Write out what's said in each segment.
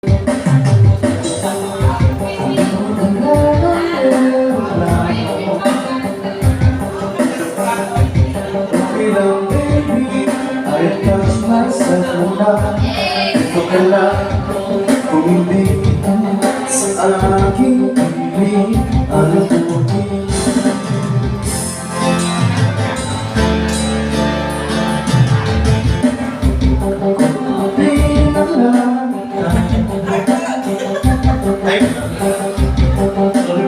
Ito ka lang kung hindi sa aking piling ang tuwing. Kunti na lang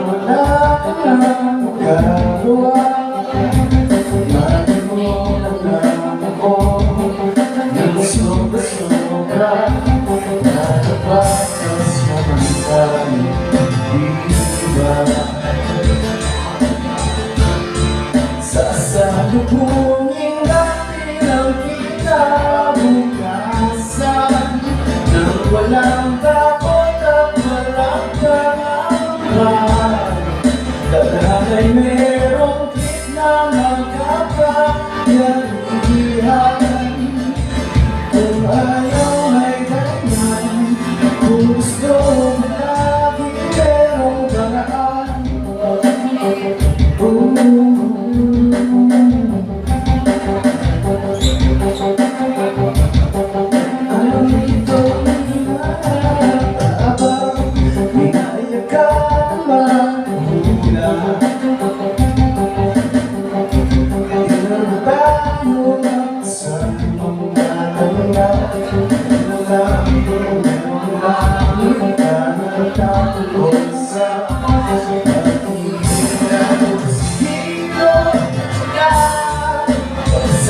wala ka nang magagawa. Lagi mo lang ako ng sobra-sobra. Natapatas mo man tayo, diba? Sa salubungin natin ang kinabukasan, nang walang takot at walang pangamba. Dahil ay merong na magkakayagihan. Kung ayaw ay ganyan, kung gusto mo lagi merong paraan. Alam ito hinahabang hinayagaman nila.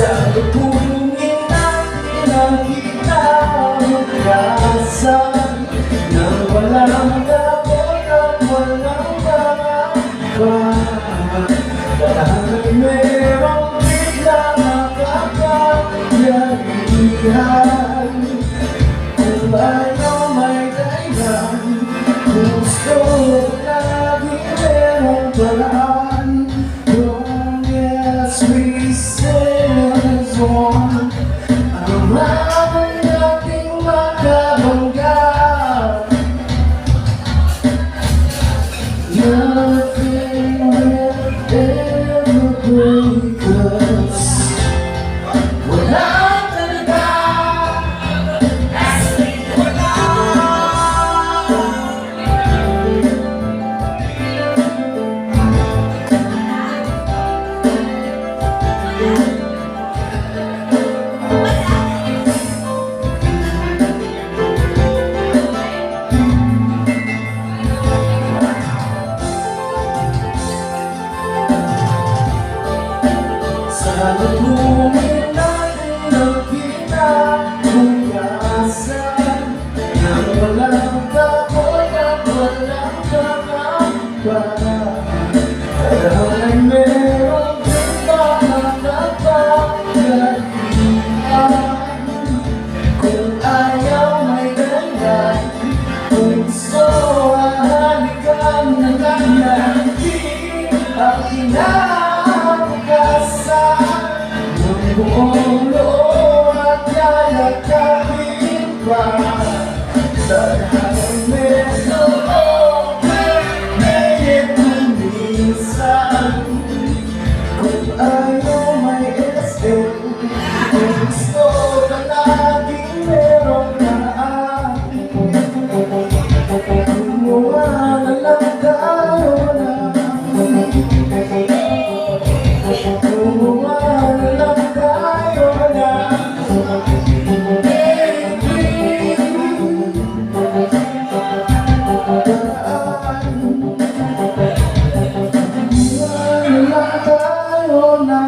Salubungin natin ang kinabukasan, nang walang takot at walang pangamba. Dahil ay merong biglang makakayagihan. Kung ayaw may dahilan, kung gusto lagi merong paraan. Long as we sail on, ang ramay nating makabangga. Nothing will ever break us. Wala talaga. Salubungin natin ang kinabukasan, nang walang takot at walang pangamba. Dahil ay merong biglang makakayagihan. Kung ayaw may dahilan, kung gusto halikan na ganyan, ang kinabukasan, ng buong loob at yayakapin pa. Dahil merong mayit minsan, kung ayaw may SM, kung gusto ka laging merong paraan. Gumawa na lang tayo na, gumawa na lang tayo na. Gumawa na lang tayo na.